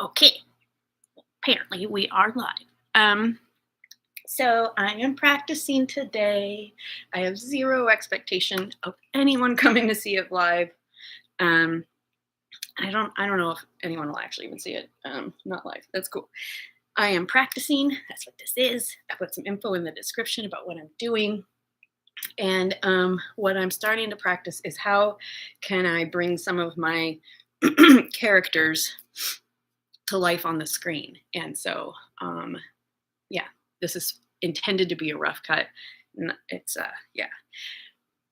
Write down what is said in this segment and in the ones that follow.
Okay, apparently we are live. So I am practicing today. I have zero expectation of anyone coming to see it live. Um, I don't know if anyone will actually even see it. Not live. That's cool. I am practicing. That's what this is. I put some info in the description about what I'm doing. And what I'm starting to practice is how can I bring some of my characters to life on the screen. And so, yeah, this is intended to be a rough cut. It's, yeah,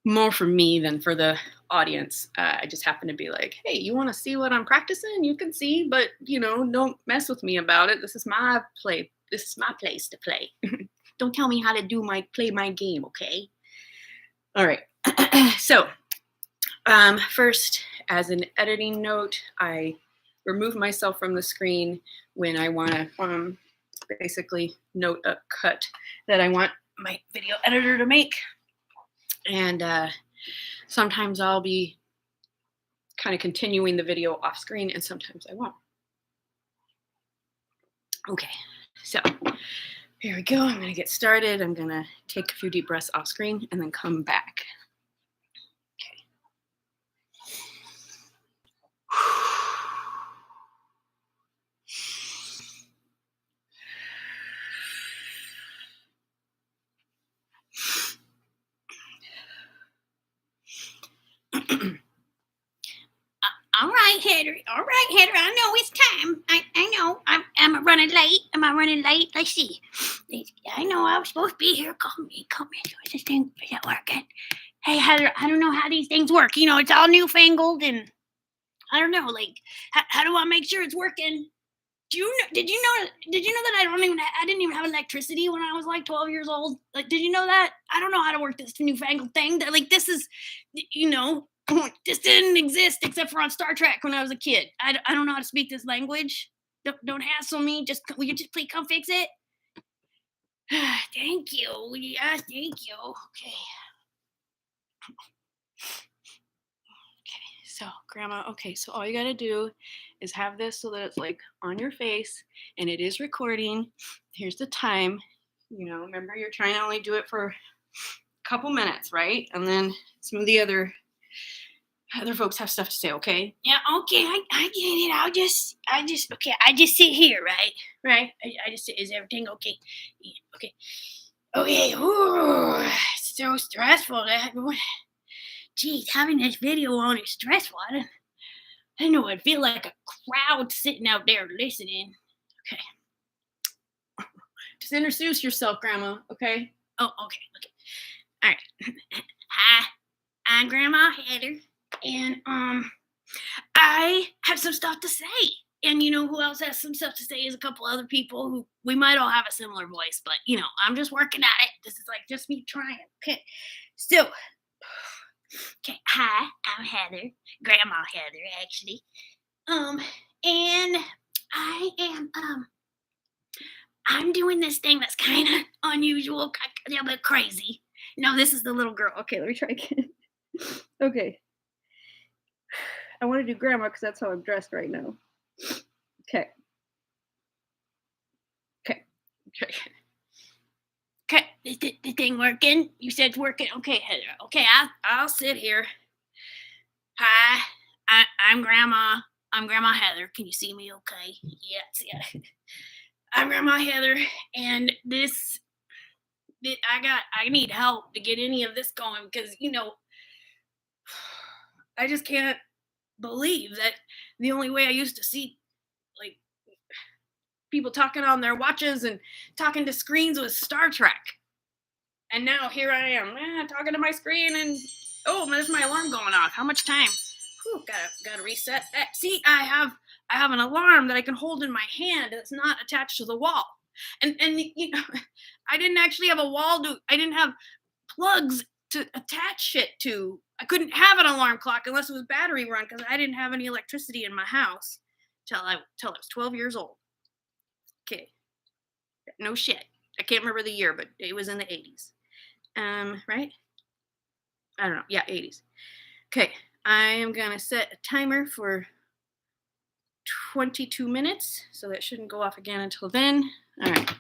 more for me than for the audience. I just happen to be like, hey, you want to see what I'm practicing? You can see, but don't mess with me about it. This is my play. This is my place to play. Don't tell me how to play my game, okay? All right. So, first, as an editing note, I remove myself from the screen when I want to basically note a cut that I want my video editor to make. And sometimes I'll be kind of continuing the video off screen, and sometimes I won't. Okay, so here we go. I'm going to get started. I'm going to take a few deep breaths off screen and then come back. All right, Heather. All right, Heather. I know it's time. I know. I'm running late. Am I running late? Let's see. I know I was supposed to be here. Come here. Is this thing is that working? Hey, Heather. I don't know how these things work. It's all newfangled, and I don't know. Like, how do I make sure it's working? Did you know that I didn't even have electricity when I was like 12 years old? Like, did you know that? I don't know how to work this newfangled thing. That like this is, this didn't exist except for on Star Trek when I was a kid. I don't know how to speak this language. Don't hassle me. Will you just please come fix it? Thank you. Yeah, thank you. Okay. So, Grandma, okay, so all you got to do is have this so that it's like on your face and it is recording. Here's the time. Remember you're trying to only do it for a couple minutes, right? And then some of the other folks have stuff to say, okay? Yeah, okay, I get it. I just sit here, right? Right? I just sit. Is everything okay? Yeah, okay. Okay. Ooh, it's so stressful. Geez, having this video on is stressful. I didn't know I'd feel like a crowd sitting out there listening. Okay. Just introduce yourself, Grandma, okay? Oh, okay. All right. Hi, I'm Grandma Heather, and I have some stuff to say. And who else has some stuff to say is a couple other people who we might all have a similar voice, but I'm just working at it. This is like just me trying. Okay. So, okay, hi, I'm Heather, Grandma Heather, actually. And I am, I'm doing this thing that's kind of unusual, a little bit crazy. No, this is the little girl. Okay, let me try again. Okay. I want to do Grandma because that's how I'm dressed right now. Okay. Okay, is the thing working? You said it's working. Okay, Heather. Okay, I'll sit here. Hi, I'm Grandma. I'm Grandma Heather. Can you see me okay? Yes, yeah. I'm Grandma Heather, and I need help to get any of this going because I just can't believe that the only way I used to see like people talking on their watches and talking to screens was Star Trek. And now here I am, talking to my screen, and there's my alarm going off. How much time? Whew, gotta reset that. See, I have an alarm that I can hold in my hand that's not attached to the wall. And I didn't actually have a wall I didn't have plugs to attach shit to. I couldn't have an alarm clock unless it was battery run because I didn't have any electricity in my house till I was 12 years old. Okay. No shit. I can't remember the year, but it was in the 80s. Right? I don't know. Yeah, 80s. Okay. I am going to set a timer for 22 minutes, so that shouldn't go off again until then. All right.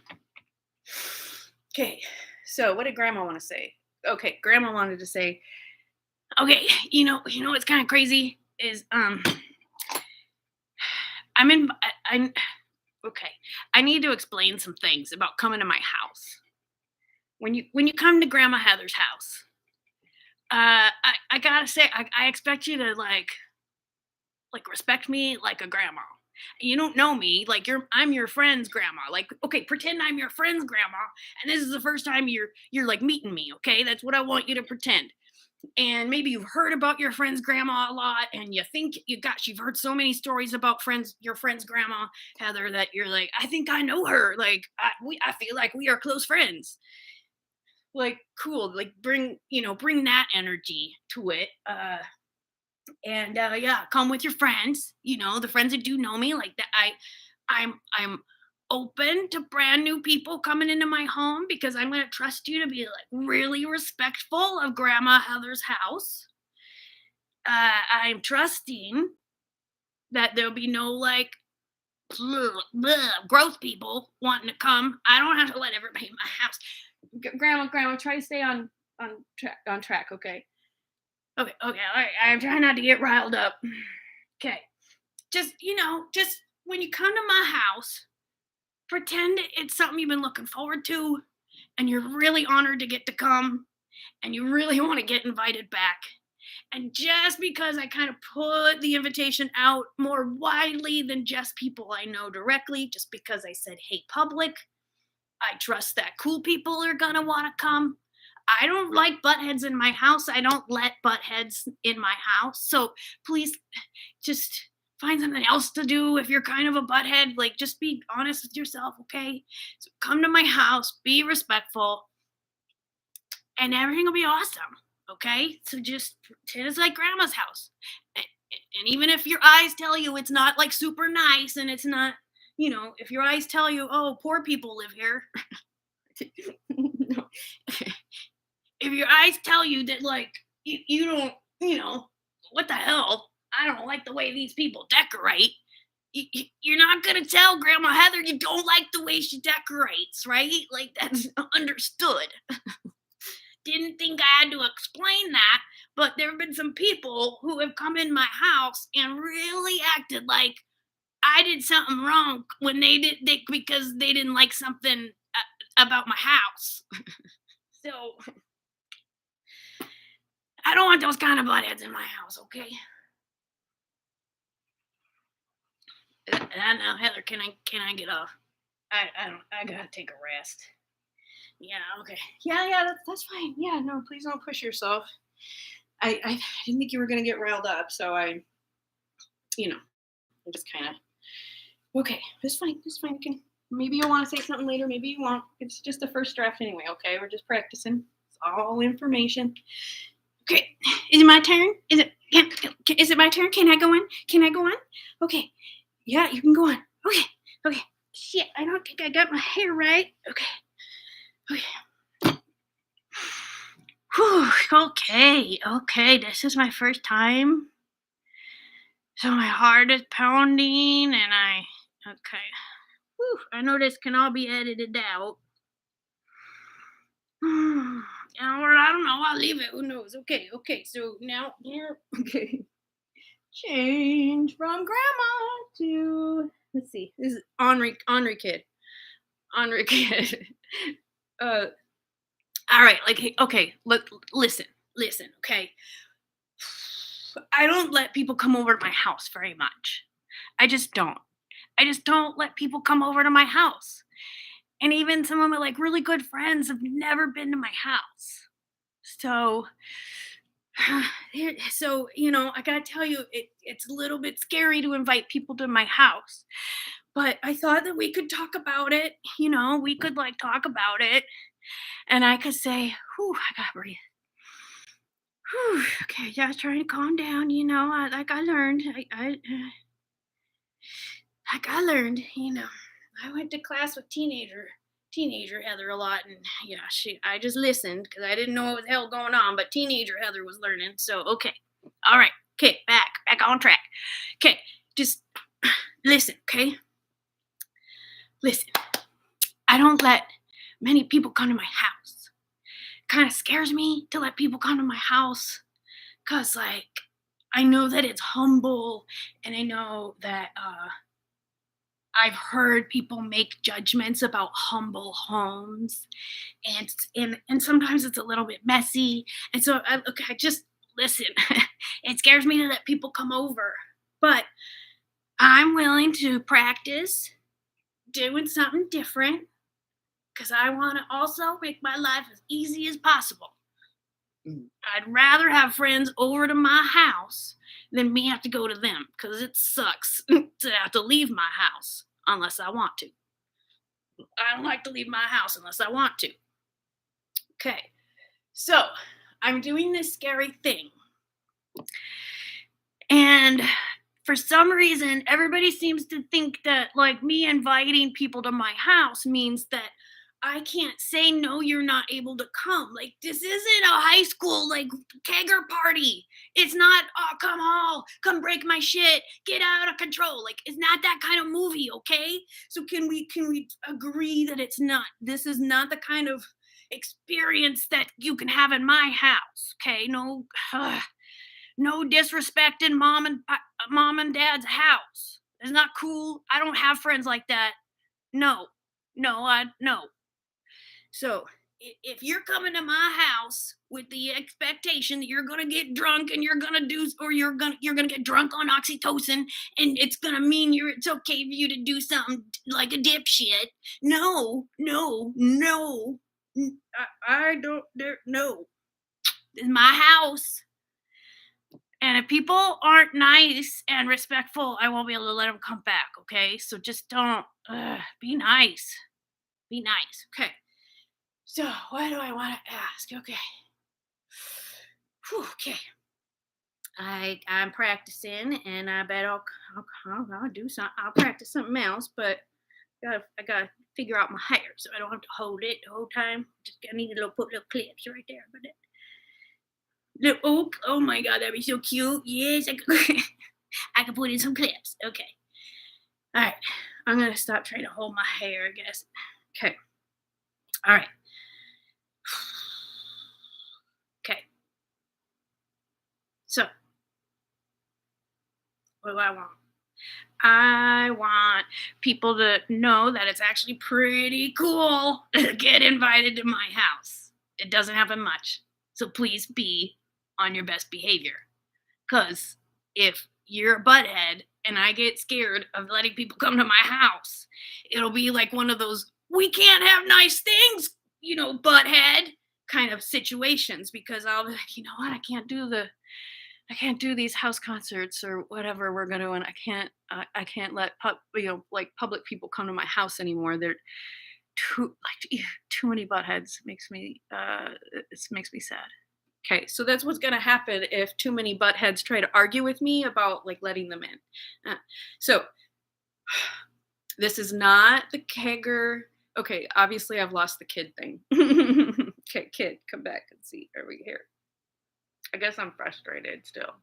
Okay, so what did Grandma want to say? Okay, Grandma wanted to say, okay, what's kind of crazy is I'm in. I'm okay. I need to explain some things about coming to my house. When you come to Grandma Heather's house, I gotta say, I expect you to respect me like a grandma. You don't know me, like I'm your friend's grandma. Like, okay, pretend I'm your friend's grandma, and this is the first time you're like meeting me. Okay, that's what I want you to pretend. And maybe you've heard about your friend's grandma a lot, and you think you've heard so many stories about your friend's grandma Heather, that you're like, I think I know her. Like, I feel like we are close friends. Like, cool. Like, bring that energy to it. And yeah, come with your friends, the friends that do know me, like that. I'm open to brand new people coming into my home, because I'm going to trust you to be like really respectful of Grandma Heather's house. I'm trusting that there'll be no like gross people wanting to come. I don't have to let everybody in my house. Grandma, try to stay on track, okay? Okay, all right. I'm trying not to get riled up. Okay. Just when you come to my house, pretend it's something you've been looking forward to, and you're really honored to get to come, and you really want to get invited back. And just because I kind of put the invitation out more widely than just people I know directly, just because I said, hey, public, I trust that cool people are going to want to come. I don't like butt heads in my house. I don't let butt heads in my house. So please just find something else to do if you're kind of a butthead. Like, just be honest with yourself, okay? So come to my house, be respectful, and everything will be awesome, okay? So just pretend it's like Grandma's house. And even if your eyes tell you it's not like super nice, and it's not, if your eyes tell you, oh, poor people live here. No. If your eyes tell you that, like, you don't, what the hell? I don't like the way these people decorate. You're not gonna tell Grandma Heather you don't like the way she decorates, right? Like, that's understood. Didn't think I had to explain that, but there have been some people who have come in my house and really acted like I did something wrong when because they didn't like something about my house. So I don't want those kind of buttheads in my house, okay? Now, Heather, can I get off? I gotta take a rest. Yeah, okay. Yeah, that's fine. Yeah, no, please don't push yourself. I didn't think you were gonna get riled up, so I just kind of, okay. It's fine. It's fine. Maybe you'll want to say something later. Maybe you won't. It's just the first draft anyway. Okay, we're just practicing. It's all information. Okay, is it my turn? Is it my turn? Can I go in? Can I go on? Okay, yeah, you can go on. Okay. Shit, I don't think I got my hair right. Okay. Whew, okay. This is my first time, so my heart is pounding, and okay. Whew, I know this can all be edited out. I don't know. I'll leave it. Who knows? Okay. So now here, okay. Change from Grandma to, let's see. This is Ornery Kid. Ornery Kid. All right. Like, hey, okay. Listen. Okay. I don't let people come over to my house very much. I just don't. Let people come over to my house. And even some of my like really good friends have never been to my house. So, I gotta tell you, it's a little bit scary to invite people to my house. But I thought that we could talk about it. We could like talk about it, and I could say, "Whew, I gotta breathe." Whew, okay, yeah, trying to calm down. I learned. I learned. I went to class with teenager Heather a lot, and yeah, I just listened because I didn't know what the hell going on, but teenager Heather was learning. So okay, all right, okay, back on track. Okay, just Listen, okay? Listen, I don't let many people come to my house. Kind of scares me to let people come to my house because, like, I know that it's humble and I know that I've heard people make judgments about humble homes and sometimes it's a little bit messy. And so okay, I just listen. It scares me to let people come over, but I'm willing to practice doing something different because I want to also make my life as easy as possible. I'd rather have friends over to my house than me have to go to them because it sucks to have to leave my house unless I want to. I don't like to leave my house unless I want to. Okay, so I'm doing this scary thing. And for some reason, everybody seems to think that, like, me inviting people to my house means that I can't say no, you're not able to come. Like, this isn't a high school, like, kegger party. It's not, oh, come on, come break my shit, get out of control. Like, it's not that kind of movie, okay? So can we agree that it's not? This is not the kind of experience that you can have in my house, okay? No, no disrespecting mom and dad's house. It's not cool. I don't have friends like that. No, no, I no. So if you're coming to my house with the expectation that you're gonna get drunk and you're gonna do, or you're gonna get drunk on oxytocin, and it's gonna mean it's okay for you to do something like a dipshit. No, no, no. I don't. No. This is my house. And if people aren't nice and respectful, I won't be able to let them come back. Okay, so just don't be nice. Be nice. Okay. So what do I want to ask? Okay. Whew, okay. I'm practicing, and I bet I'll do something. I'll practice something else, but I gotta figure out my hair so I don't have to hold it the whole time. Just I need to put little clips right there, but oh my god, that'd be so cute. Yes, I could, I can put in some clips. Okay. All right. I'm gonna stop trying to hold my hair, I guess. Okay. All right. Okay. So what do I want? I want people to know that it's actually pretty cool to get invited to my house. It doesn't happen much. So please be on your best behavior. Because if you're a butthead and I get scared of letting people come to my house, it'll be like one of those, we can't have nice things, butthead kind of situations, because I'll be like, you know what, I can't do these house concerts or whatever we're gonna, and I can't let like public people come to my house anymore. They're too many buttheads. It makes me sad. Okay, so that's what's gonna happen if too many buttheads try to argue with me about, like, letting them in. So this is not the kegger. Okay, obviously I've lost the kid thing. Okay, kid, come back and see. Are we here? I guess I'm frustrated still.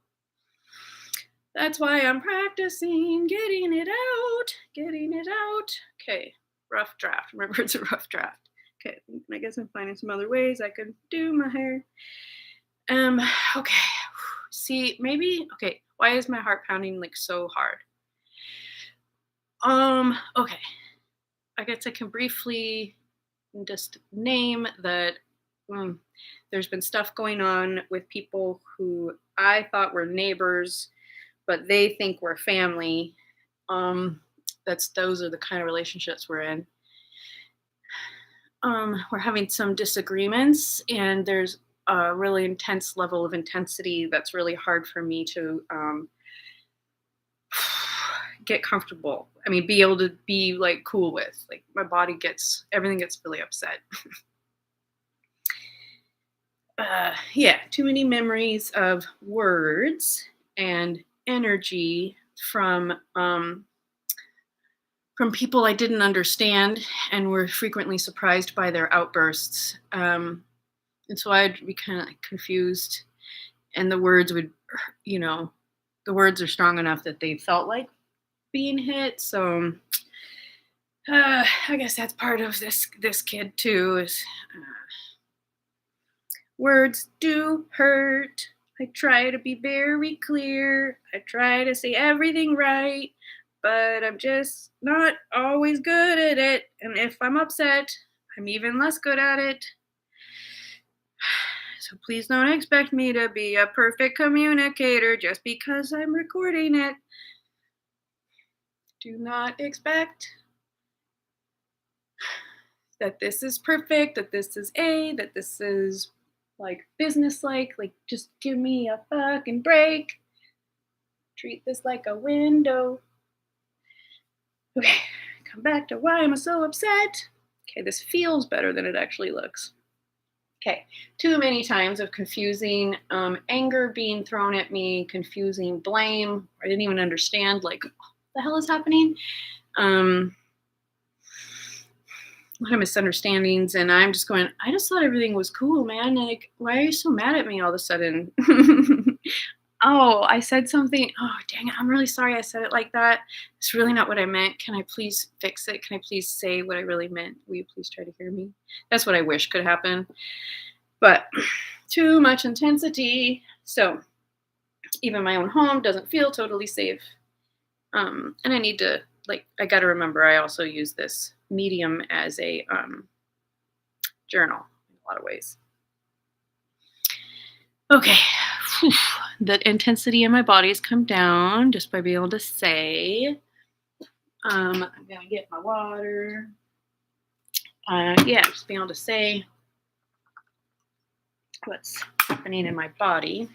That's why I'm practicing getting it out, getting it out. Okay, rough draft. Remember, it's a rough draft. Okay, I guess I'm finding some other ways I could do my hair. Um, okay. See, maybe okay, why is my heart pounding like so hard? Okay. I guess I can briefly just name that there's been stuff going on with people who I thought were neighbors, but they think we're family. Those are the kind of relationships we're in. We're having some disagreements, and there's a really intense level of intensity that's really hard for me to get comfortable. I mean, be able to be like cool with. Like my body everything gets really upset. Yeah, too many memories of words and energy from people I didn't understand and were frequently surprised by their outbursts. And so I'd be kind of like confused, and the words the words are strong enough that they felt like being hit. So I guess that's part of this kid too. Is words do hurt. I try to be very clear. I try to say everything right, but I'm just not always good at it. And if I'm upset, I'm even less good at it. So please don't expect me to be a perfect communicator just because I'm recording it. Do not expect that this is perfect, that this is that this is like business-like. Like, just give me a fucking break. Treat this like a window. Okay, come back to why I'm so upset. Okay, this feels better than it actually looks. Okay, too many times of confusing anger being thrown at me, confusing blame. I didn't even understand, like, what the hell is happening? A lot of misunderstandings, and I'm just going, I just thought everything was cool, man. Like, why are you so mad at me all of a sudden? Oh, I said something. Oh, dang it. I'm really sorry I said it like that. It's really not what I meant. Can I please fix it? Can I please say what I really meant? Will you please try to hear me? That's what I wish could happen. But too much intensity. So even my own home doesn't feel totally safe. And I need to, like, I got to remember, I also use this medium as a journal in a lot of ways. Okay. Whew. The intensity in my body has come down just by being able to say. I'm going to get my water. Just being able to say what's happening in my body.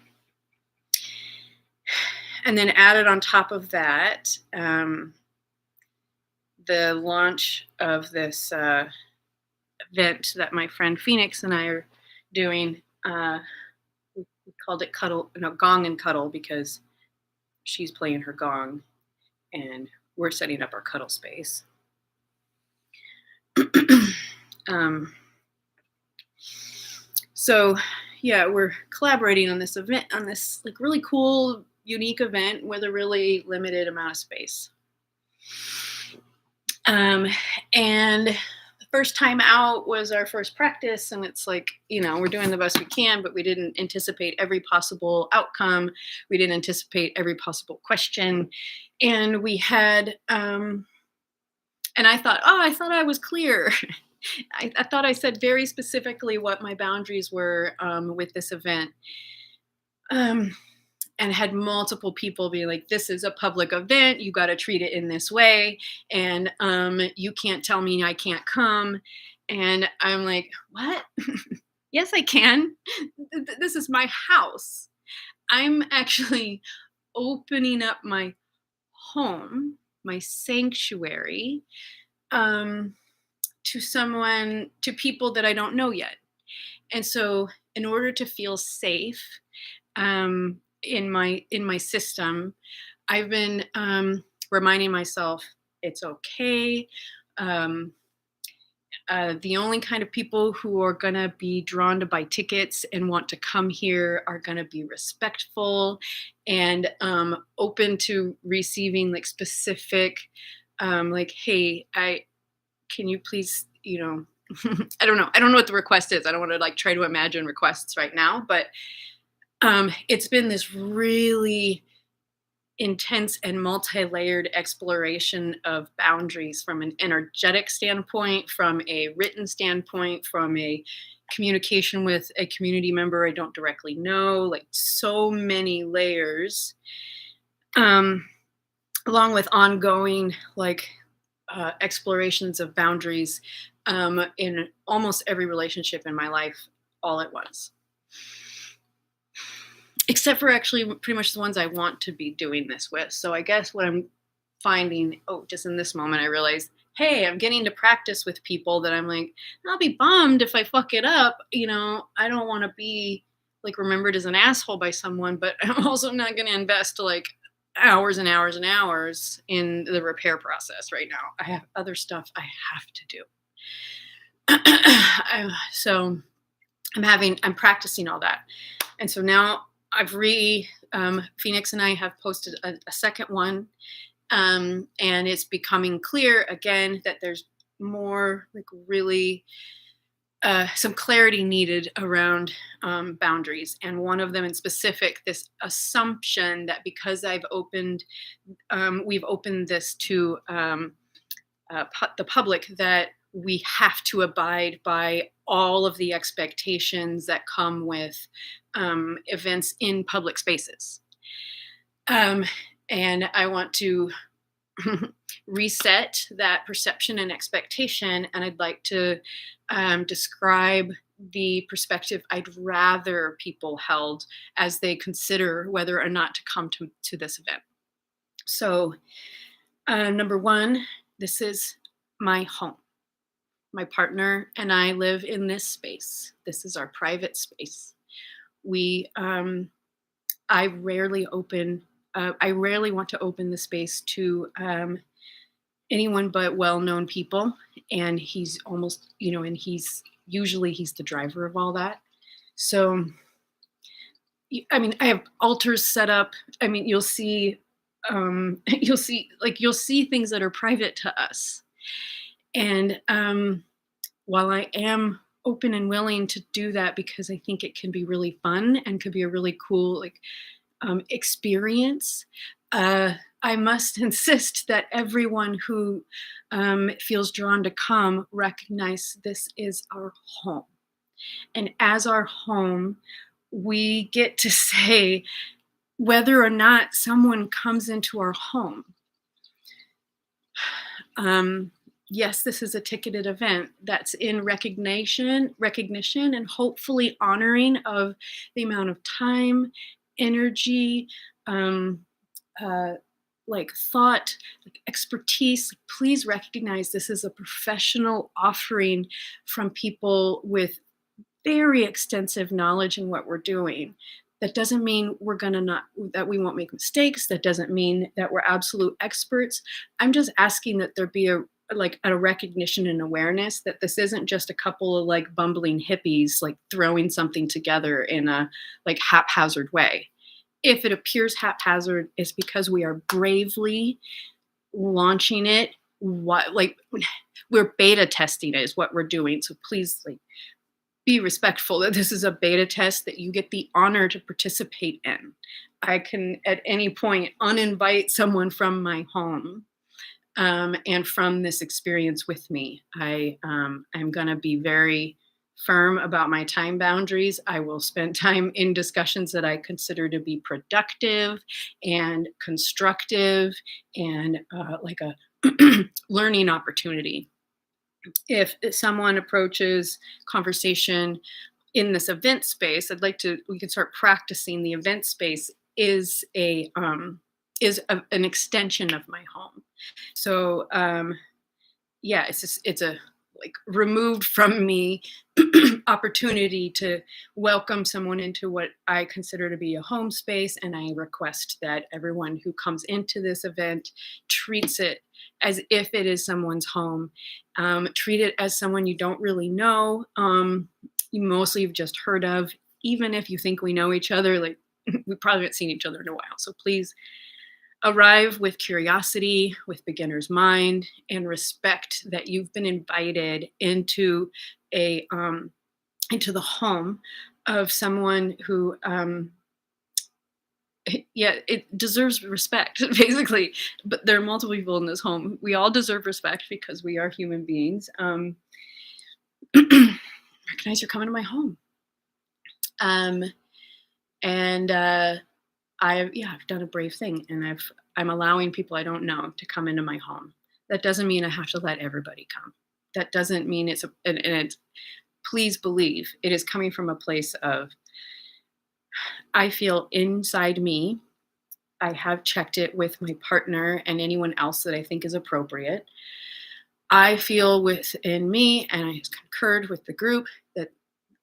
And then added on top of that, the launch of this event that my friend Phoenix and I are doing. We called it Gong-n-cuddle, because she's playing her gong and we're setting up our cuddle space. So yeah, we're collaborating on this event, on this like really cool, unique event with a really limited amount of space. And the first time out was our first practice, and it's like, we're doing the best we can, but we didn't anticipate every possible outcome. We didn't anticipate every possible question. And we had, and I thought I was clear. I thought I said very specifically what my boundaries were with this event. And had multiple people be like, this is a public event. You got to treat it in this way. And you can't tell me I can't come. And I'm like, what? Yes, I can. This is my house. I'm actually opening up my home, my sanctuary, to people that I don't know yet. And so in order to feel safe, in my system, I've been reminding myself it's okay. The only kind of people who are going to be drawn to buy tickets and want to come here are going to be respectful and open to receiving like specific, like, hey, can you please, I don't know what the request is. I don't want to like try to imagine requests right now, but it's been this really intense and multi-layered exploration of boundaries from an energetic standpoint, from a written standpoint, from a communication with a community member I don't directly know, like so many layers, along with ongoing like explorations of boundaries in almost every relationship in my life all at once. Except for actually pretty much the ones I want to be doing this with. So I guess what I'm finding, just in this moment, I realized, hey, I'm getting to practice with people that I'm like, I'll be bummed if I fuck it up. I don't want to be like remembered as an asshole by someone, but I'm also not going to invest like hours and hours and hours in the repair process right now. I have other stuff I have to do. So I'm practicing all that. And so now I've Phoenix and I have posted a second one, And it's becoming clear again that there's more like really some clarity needed around boundaries. And one of them in specific, this assumption that because we've opened this to the public, that we have to abide by all of the expectations that come with events in public spaces. Um, and I want to reset that perception and expectation. And I'd like to describe the perspective I'd rather people held as they consider whether or not to come to this event. So, number one, this is my home. My partner and I live in this space. This is our private space. I rarely want to open the space to anyone but well-known people. And he's almost, and he's the driver of all that. So, I have altars set up. You'll see things that are private to us. And while I am open and willing to do that because I think it can be really fun and could be a really cool experience, I must insist that everyone who feels drawn to come recognize this is our home. And as our home, we get to say whether or not someone comes into our home. Yes, this is a ticketed event that's in recognition, and hopefully honoring of the amount of time, energy, thought, expertise. Please recognize this is a professional offering from people with very extensive knowledge in what we're doing. That doesn't mean that we won't make mistakes. That doesn't mean that we're absolute experts. I'm just asking that there be a recognition and awareness that this isn't just a couple of bumbling hippies throwing something together in a haphazard way. If it appears haphazard, it's because we are bravely launching it. We're beta testing it is what we're doing. So please be respectful that this is a beta test that you get the honor to participate in. I can at any point uninvite someone from my home and from this experience with me. I'm going to be very firm about my time boundaries. I will spend time in discussions that I consider to be productive and constructive and a learning opportunity. If someone approaches conversation in this event space, we can start practicing. The event space is an extension of my home. So, it's a removed from me opportunity to welcome someone into what I consider to be a home space. And I request that everyone who comes into this event treats it as if it is someone's home. Treat it as someone you don't really know. You've just heard of. Even if you think we know each other, we probably haven't seen each other in a while. So please arrive with curiosity, with beginner's mind, and respect that you've been invited into the home of someone who, it deserves respect, basically. But there are multiple people in this home. We all deserve respect because we are human beings. Recognize you're coming to my home. I've done a brave thing, and I'm allowing people I don't know to come into my home. That doesn't mean I have to let everybody come. That doesn't mean please believe it is coming from a place of, I feel inside me. I have checked it with my partner and anyone else that I think is appropriate. I feel within me, and I concurred with the group, that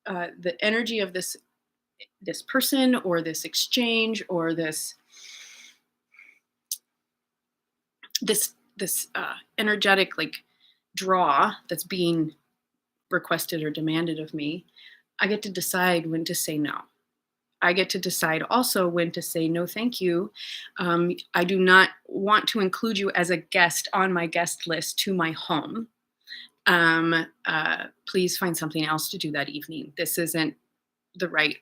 the energy of this person or this exchange or this energetic draw that's being requested or demanded of me, I get to decide when to say no. I get to decide also when to say no, thank you. I do not want to include you as a guest on my guest list to my home. Please find something else to do that evening. This isn't the right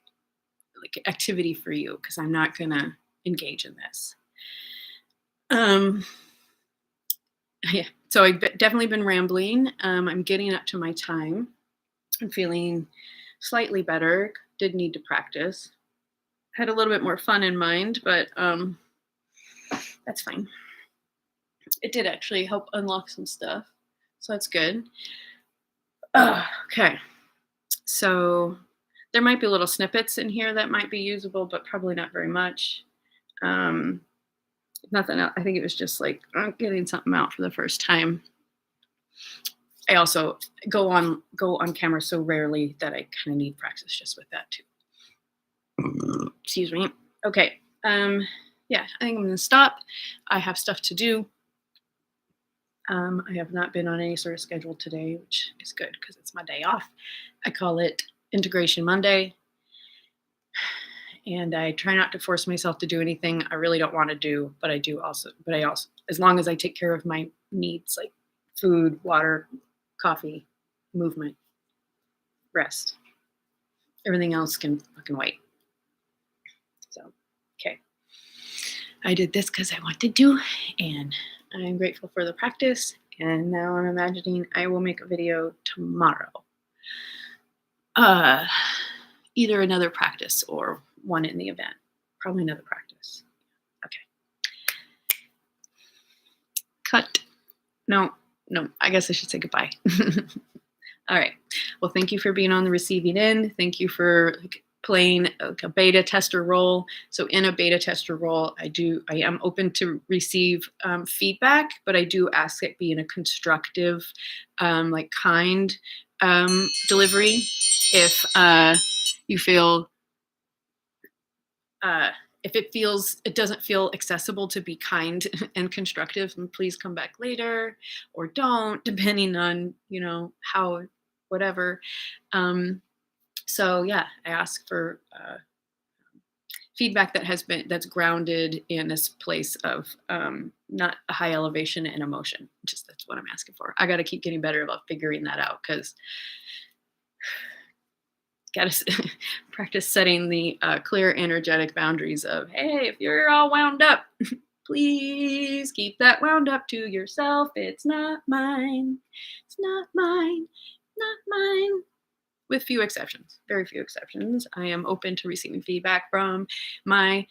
activity for you because I'm not gonna engage in this. Yeah, so I've definitely been rambling. I'm getting up to my time. I'm feeling slightly better. Did need to practice. Had a little bit more fun in mind, but that's fine. It did actually help unlock some stuff, so that's good. Okay, so there might be little snippets in here that might be usable, but probably not very much. Nothing else. I think it was just like getting something out for the first time. I also go on camera so rarely that I kind of need practice just with that too. Excuse me. Okay. Yeah, I think I'm gonna stop. I have stuff to do. I have not been on any sort of schedule today, which is good because it's my day off. I call it Integration Monday. And I try not to force myself to do anything I really don't want to do, but I also, as long as I take care of my needs like food, water, coffee, movement, rest, everything else can fucking wait. So, okay. I did this because I wanted to, and I'm grateful for the practice. And now I'm imagining I will make a video tomorrow. Either another practice or one in the event. Probably another practice. Okay. Cut. No, I guess I should say goodbye. All right. Well, thank you for being on the receiving end. Thank you for playing a beta tester role. So in a beta tester role, I am open to receive feedback, but I do ask it be in a constructive, kind delivery. If you feel if it doesn't feel accessible to be kind and constructive, then please come back later or don't, depending on, how, whatever. So yeah, I ask for feedback that's grounded in this place of not a high elevation and emotion. Just that's what I'm asking for. I got to keep getting better about figuring that out because got to practice setting the clear energetic boundaries of, hey, if you're all wound up, please keep that wound up to yourself. It's not mine. It's not mine. Not mine. With few exceptions, very few exceptions. I am open to receiving feedback from my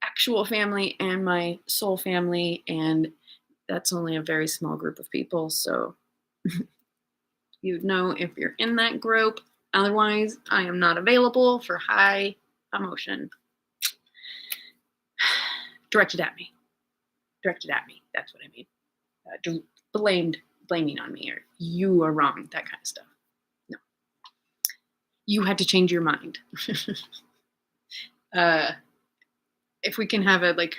actual family and my soul family, and that's only a very small group of people. So you'd know if you're in that group. Otherwise, I am not available for high emotion. Directed at me. That's what I mean. Blaming on me, or you are wrong, that kind of stuff. No. You had to change your mind. If we can have a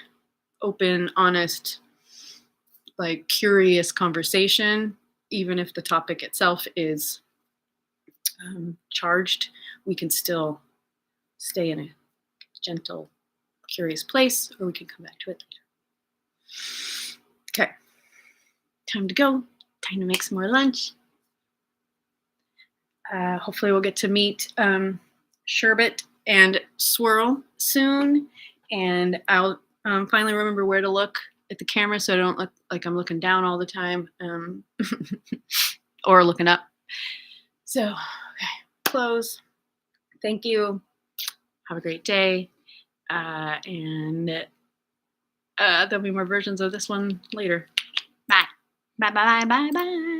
open, honest, curious conversation, even if the topic itself is charged, we can still stay in a gentle, curious place, or we can come back to it later. Okay, time to go. Time to make some more lunch. Hopefully we'll get to meet Sherbet and Swirl soon, and I'll finally remember where to look at the camera so I don't look like I'm looking down all the time or looking up. So, okay, close. Thank you. Have a great day. And there'll be more versions of this one later. Bye. Bye.